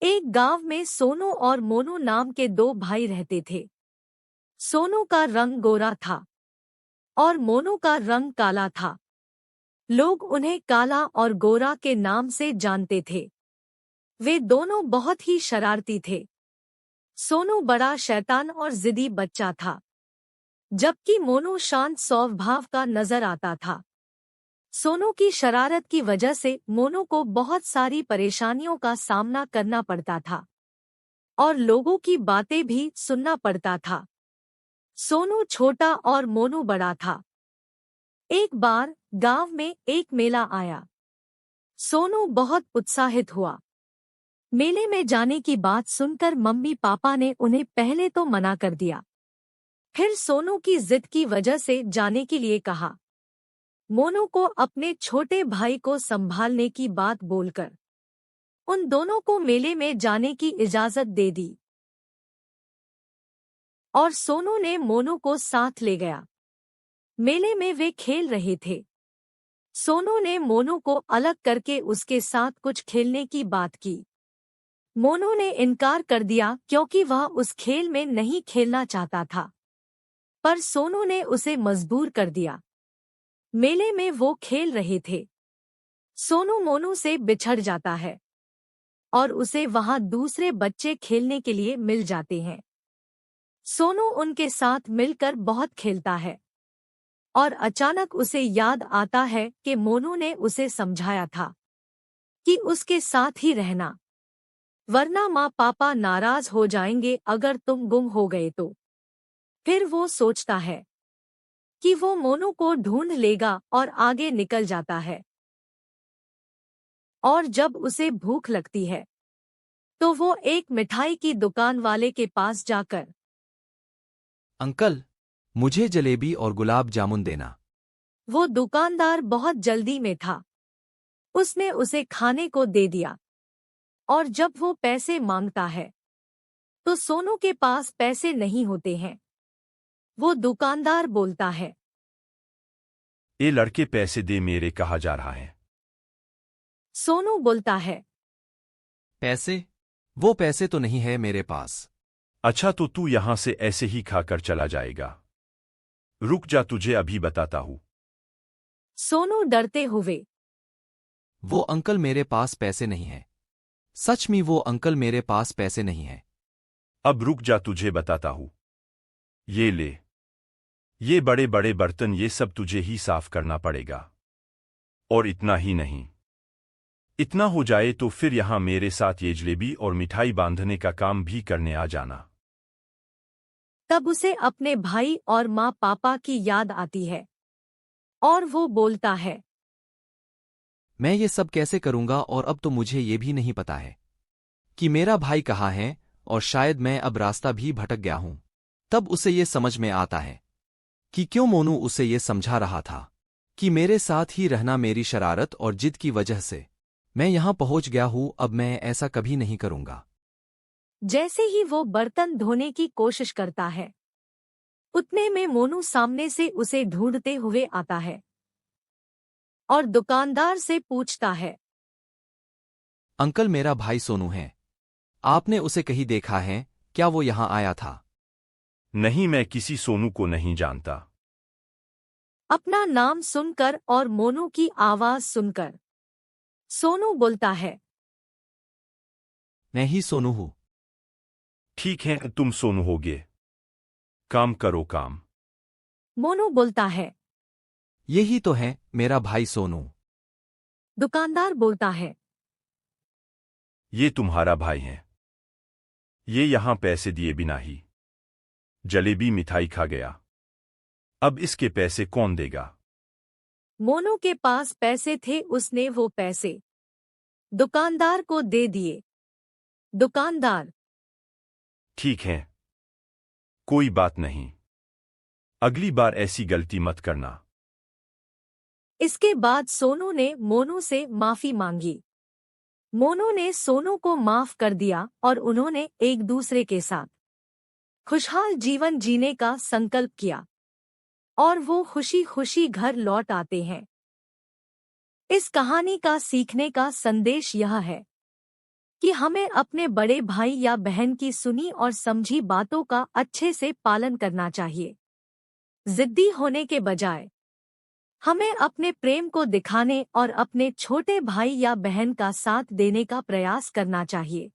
एक गांव में सोनू और मोनू नाम के दो भाई रहते थे। सोनू का रंग गोरा था और मोनू का रंग काला था। लोग उन्हें काला और गोरा के नाम से जानते थे। वे दोनों बहुत ही शरारती थे। सोनू बड़ा शैतान और जिद्दी बच्चा था, जबकि मोनू शांत स्वभाव का नजर आता था। सोनू की शरारत की वजह से मोनू को बहुत सारी परेशानियों का सामना करना पड़ता था और लोगों की बातें भी सुनना पड़ता था। सोनू छोटा और मोनू बड़ा था। एक बार गांव में एक मेला आया। सोनू बहुत उत्साहित हुआ। मेले में जाने की बात सुनकर मम्मी पापा ने उन्हें पहले तो मना कर दिया, फिर सोनू की जिद की वजह से जाने के लिए कहा। मोनू को अपने छोटे भाई को संभालने की बात बोलकर उन दोनों को मेले में जाने की इजाजत दे दी और सोनू ने मोनू को साथ ले गया। मेले में वे खेल रहे थे। सोनू ने मोनू को अलग करके उसके साथ कुछ खेलने की बात की। मोनू ने इनकार कर दिया क्योंकि वह उस खेल में नहीं खेलना चाहता था, पर सोनू ने उसे मजबूर कर दिया। मेले में वो खेल रहे थे। सोनू मोनू से बिछड़ जाता है और उसे वहां दूसरे बच्चे खेलने के लिए मिल जाते हैं। सोनू उनके साथ मिलकर बहुत खेलता है और अचानक उसे याद आता है कि मोनू ने उसे समझाया था कि उसके साथ ही रहना, वरना माँ पापा नाराज हो जाएंगे अगर तुम गुम हो गए तो। फिर वो सोचता है कि वो मोनू को ढूंढ लेगा और आगे निकल जाता है। और जब उसे भूख लगती है तो वो एक मिठाई की दुकान वाले के पास जाकर, अंकल, मुझे जलेबी और गुलाब जामुन देना। वो दुकानदार बहुत जल्दी में था। उसने उसे खाने को दे दिया और जब वो पैसे मांगता है तो सोनू के पास पैसे नहीं होते हैं। वो दुकानदार बोलता है, ये लड़के पैसे दे, मेरे कहा जा रहा है। सोनू बोलता है, पैसे? वो पैसे तो नहीं है मेरे पास। अच्छा तो तू यहां से ऐसे ही खाकर चला जाएगा? रुक जा, तुझे अभी बताता हूं। सोनू डरते हुए, वो अंकल मेरे पास पैसे नहीं है। सच में वो अंकल मेरे पास पैसे नहीं है। अब रुक जा, तुझे बताता हूं। ये ले, ये बड़े बड़े बर्तन, ये सब तुझे ही साफ करना पड़ेगा। और इतना ही नहीं, इतना हो जाए तो फिर यहां मेरे साथ ये जलेबी और मिठाई बांधने का काम भी करने आ जाना। तब उसे अपने भाई और माँ पापा की याद आती है और वो बोलता है, मैं ये सब कैसे करूंगा, और अब तो मुझे ये भी नहीं पता है कि मेरा भाई कहाँ है, और शायद मैं अब रास्ता भी भटक गया हूं। तब उसे ये समझ में आता है कि क्यों मोनू उसे ये समझा रहा था कि मेरे साथ ही रहना मेरी शरारत और जिद की वजह से मैं यहां पहुंच गया हूं। अब मैं ऐसा कभी नहीं करूंगा। जैसे ही वो बर्तन धोने की कोशिश करता है, उतने में मोनू सामने से उसे ढूंढते हुए आता है और दुकानदार से पूछता है, अंकल, मेरा भाई सोनू है। आपने उसे कहीं देखा है क्या? वो यहां आया था? नहीं, मैं किसी सोनू को नहीं जानता। अपना नाम सुनकर और मोनू की आवाज सुनकर सोनू बोलता है, मैं ही सोनू हूं। ठीक है, तुम सोनू होगे। काम करो काम। मोनू बोलता है। यही तो है मेरा भाई सोनू। दुकानदार बोलता है, ये तुम्हारा भाई है। ये यहां पैसे दिए बिना ही जलेबी मिठाई खा गया। अब इसके पैसे कौन देगा? मोनू के पास पैसे थे, उसने वो पैसे दुकानदार को दे दिए। दुकानदार, ठीक है, कोई बात नहीं, अगली बार ऐसी गलती मत करना। इसके बाद सोनू ने मोनू से माफी मांगी। मोनू ने सोनू को माफ कर दिया और उन्होंने एक दूसरे के साथ खुशहाल जीवन जीने का संकल्प किया और वो खुशी खुशी घर लौट आते हैं। इस कहानी का सीखने का संदेश यह है कि हमें अपने बड़े भाई या बहन की सुनी और समझी बातों का अच्छे से पालन करना चाहिए। जिद्दी होने के बजाय हमें अपने प्रेम को दिखाने और अपने छोटे भाई या बहन का साथ देने का प्रयास करना चाहिए।